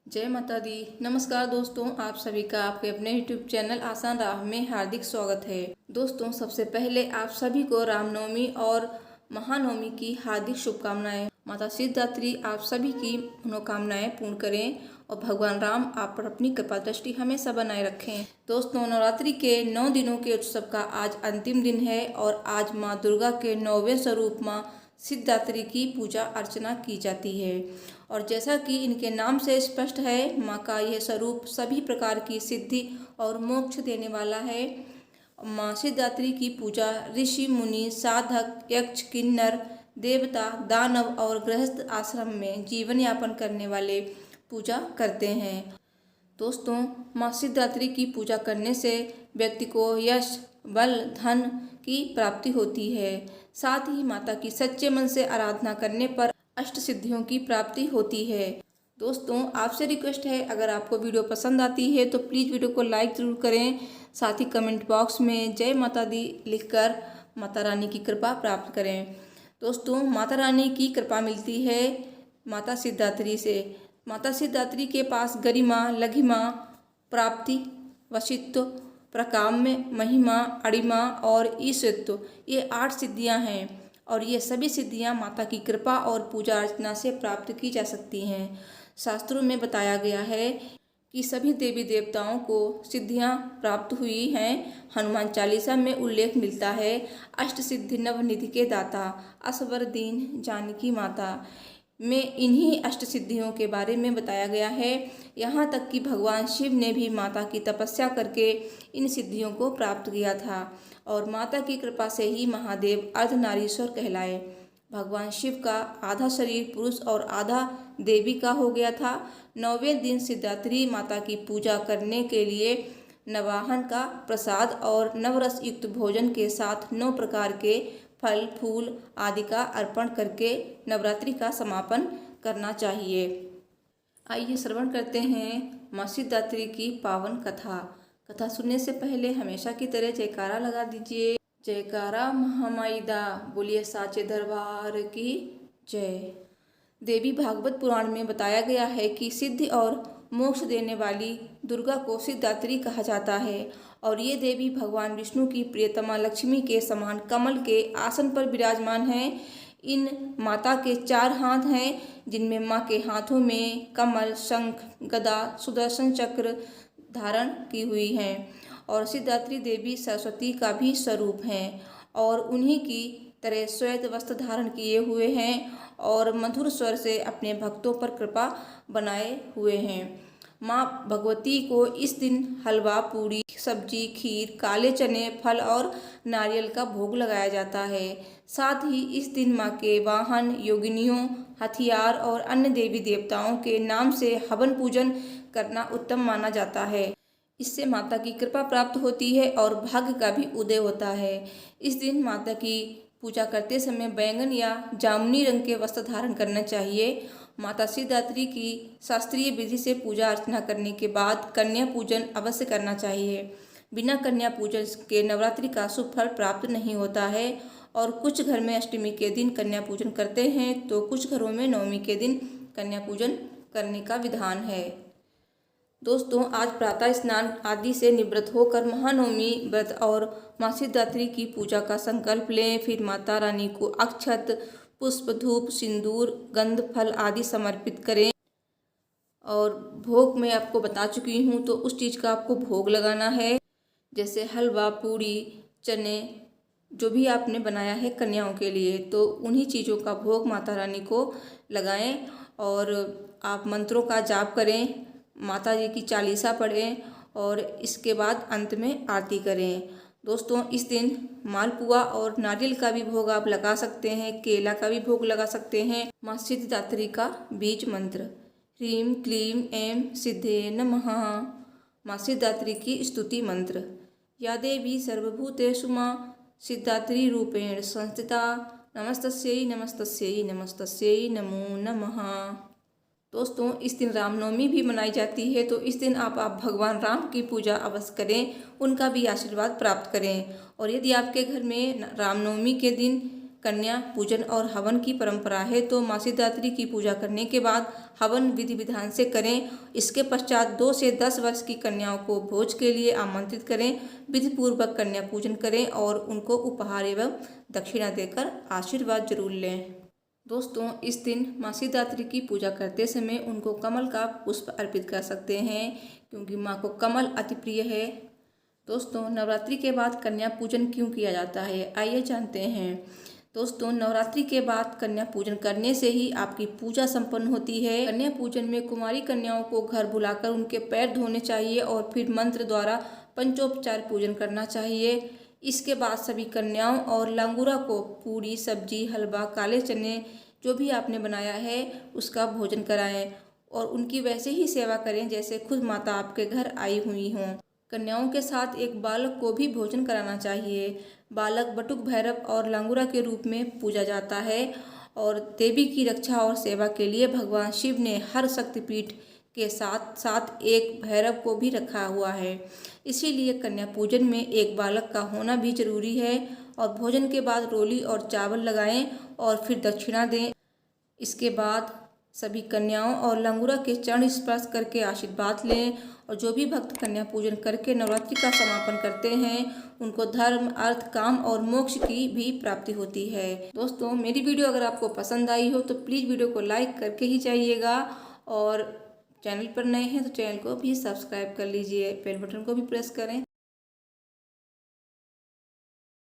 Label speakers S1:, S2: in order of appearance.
S1: जय माता दी। नमस्कार दोस्तों, आप सभी का आपके अपने YouTube चैनल आसान राह में हार्दिक स्वागत है। दोस्तों, सबसे पहले आप सभी को रामनवमी और महानवमी की हार्दिक शुभकामनाएं। माता सिद्धिदात्री आप सभी की मनोकामनाएं पूर्ण करें और भगवान राम आप पर अपनी कृपा दृष्टि हमेशा बनाए रखें। दोस्तों, नवरात्रि के 9 दिनों के उत्सव का आज अंतिम दिन है और आज माँ दुर्गा के 9वें स्वरूप माँ सिद्धिदात्री की पूजा अर्चना की जाती है। और जैसा कि इनके नाम से स्पष्ट है, माँ का यह स्वरूप सभी प्रकार की सिद्धि और मोक्ष देने वाला है। माँ सिद्धिदात्री की पूजा ऋषि मुनि साधक यक्ष किन्नर देवता दानव और गृहस्थ आश्रम में जीवन यापन करने वाले पूजा करते हैं। दोस्तों, माँ सिद्धिदात्री की पूजा करने से व्यक्ति को यश बल धन की प्राप्ति होती है। साथ ही माता की सच्चे मन से आराधना करने पर अष्ट सिद्धियों की प्राप्ति होती है। दोस्तों, आपसे रिक्वेस्ट है, अगर आपको वीडियो पसंद आती है तो प्लीज़ वीडियो को लाइक ज़रूर करें। साथ ही कमेंट बॉक्स में जय माता दी लिखकर माता रानी की कृपा प्राप्त करें। दोस्तों, माता रानी की कृपा मिलती है माता सिद्धिदात्री से। माता सिद्धिदात्री के पास गरिमा लघिमा प्राप्ति वशित्व प्रकाम्य महिमा अणिमा और ईशत्व ये 8 सिद्धियां हैं और ये सभी सिद्धियां माता की कृपा और पूजा अर्चना से प्राप्त की जा सकती हैं। शास्त्रों में बताया गया है कि सभी देवी देवताओं को सिद्धियां प्राप्त हुई हैं। हनुमान चालीसा में उल्लेख मिलता है, अष्ट सिद्धि नवनिधि के दाता असवर दीन जानकी माता में इन्हीं अष्ट सिद्धियों के बारे में बताया गया है। यहाँ तक कि भगवान शिव ने भी माता की तपस्या करके इन सिद्धियों को प्राप्त किया था और माता की कृपा से ही महादेव अर्धनारीश्वर कहलाए। भगवान शिव का आधा शरीर पुरुष और आधा देवी का हो गया था। 9वें दिन सिद्धिदात्री माता की पूजा करने के लिए नवाहन का प्रसाद और नवरस युक्त भोजन के साथ 9 प्रकार के फल फूल आदि का अर्पण करके नवरात्रि का समापन करना चाहिए। आइए श्रवण करते हैं माँ सिद्धिदात्री की पावन कथा। कथा सुनने से पहले हमेशा की तरह जयकारा लगा दीजिए। जयकारा महामाईदा, बोलिए साचे दरबार की जय। देवी भागवत पुराण में बताया गया है कि सिद्धि और मोक्ष देने वाली दुर्गा को सिद्धिदात्री कहा जाता है और ये देवी भगवान विष्णु की प्रियतमा लक्ष्मी के समान कमल के आसन पर विराजमान हैं। इन माता के 4 हाथ हैं, जिनमें माँ के हाथों में कमल शंख गदा सुदर्शन चक्र धारण की हुई हैं और सिद्धिदात्री देवी सरस्वती का भी स्वरूप हैं और उन्हीं की तरह श्वेत वस्त्र धारण किए हुए हैं और मधुर स्वर से अपने भक्तों पर कृपा बनाए हुए हैं। माँ भगवती को इस दिन हलवा पूरी सब्जी खीर काले चने फल और नारियल का भोग लगाया जाता है। साथ ही इस दिन माँ के वाहन योगिनियों हथियार और अन्य देवी देवताओं के नाम से हवन पूजन करना उत्तम माना जाता है। इससे माता की कृपा प्राप्त होती है और भाग्य का भी उदय होता है। इस दिन माता की पूजा करते समय बैंगन या जामुनी रंग के वस्त्र धारण करना चाहिए। माता सिद्धिदात्री की शास्त्रीय विधि से पूजा अर्चना करने के बाद कन्या पूजन अवश्य करना चाहिए। बिना कन्या पूजन के नवरात्रि का शुभ फल प्राप्त नहीं होता है और कुछ घर में अष्टमी के दिन कन्या पूजन करते हैं तो कुछ घरों में नवमी के दिन कन्या पूजन करने का विधान है। दोस्तों, आज प्रातः स्नान आदि से निवृत्त होकर महानवमी व्रत और माँ सिद्धिदात्री की पूजा का संकल्प लें। फिर माता रानी को अक्षत पुष्प धूप सिंदूर गंध फल आदि समर्पित करें और भोग मैं आपको बता चुकी हूँ तो उस चीज़ का आपको भोग लगाना है, जैसे हलवा पूड़ी चने जो भी आपने बनाया है कन्याओं के लिए, तो उन्हीं चीज़ों का भोग माता रानी को लगाएं और आप मंत्रों का जाप करें, माता जी की चालीसा पढ़ें और इसके बाद अंत में आरती करें। दोस्तों, इस दिन मालपुआ और नारियल का भी भोग आप लगा सकते हैं, केला का भी भोग लगा सकते हैं। माँ सिद्धिदात्री का बीज मंत्र ह्रीं क्लीं ऐं सिद्धे नमः। माँ सिद्धिदात्री की स्तुति मंत्र या देवी सर्वभूतेषु माँ सिद्धिदात्री रूपेण संस्थिता नमस्तस्यै नमस्तस्यै नमस्तस्यै नमो नमः। दोस्तों, इस दिन रामनवमी भी मनाई जाती है तो इस दिन आप भगवान राम की पूजा अवश्य करें, उनका भी आशीर्वाद प्राप्त करें। और यदि आपके घर में रामनवमी के दिन कन्या पूजन और हवन की परंपरा है, तो माँ सिद्धिदात्री की पूजा करने के बाद हवन विधि विधान से करें। इसके पश्चात 2 से 10 वर्ष की कन्याओं को भोज के लिए आमंत्रित करें, विधि पूर्वक कन्या पूजन करें और उनको उपहार एवं दक्षिणा देकर आशीर्वाद जरूर लें। दोस्तों, इस दिन माँ सिद्धिदात्री की पूजा करते समय उनको कमल का पुष्प अर्पित कर सकते हैं, क्योंकि माँ को कमल अति प्रिय है। दोस्तों, नवरात्रि के बाद कन्या पूजन क्यों किया जाता है, आइए जानते हैं। दोस्तों, नवरात्रि के बाद कन्या पूजन करने से ही आपकी पूजा संपन्न होती है। कन्या पूजन में कुमारी कन्याओं को घर बुलाकर उनके पैर धोने चाहिए और फिर मंत्र द्वारा पंचोपचार पूजन करना चाहिए। इसके बाद सभी कन्याओं और लांगुरा को पूरी, सब्जी, हलवा, काले चने जो भी आपने बनाया है उसका भोजन कराएं और उनकी वैसे ही सेवा करें जैसे खुद माता आपके घर आई हुई हों। कन्याओं के साथ एक बालक को भी भोजन कराना चाहिए। बालक बटुक भैरव और लांगुरा के रूप में पूजा जाता है और देवी की रक्षा और सेवा के लिए भगवान शिव ने हर शक्तिपीठ के साथ साथ एक भैरव को भी रखा हुआ है। इसीलिए कन्या पूजन में एक बालक का होना भी जरूरी है। और भोजन के बाद रोली और चावल लगाएं और फिर दक्षिणा दें। इसके बाद सभी कन्याओं और लंगूरा के चरण स्पर्श करके आशीर्वाद लें। और जो भी भक्त कन्या पूजन करके नवरात्रि का समापन करते हैं उनको धर्म, अर्थ, काम और मोक्ष की भी प्राप्ति होती है। दोस्तों, मेरी वीडियो अगर आपको पसंद आई हो तो प्लीज़ वीडियो को लाइक करके ही जाइएगा और चैनल पर नए हैं तो चैनल को भी सब्सक्राइब कर लीजिए, बेल बटन को भी प्रेस करें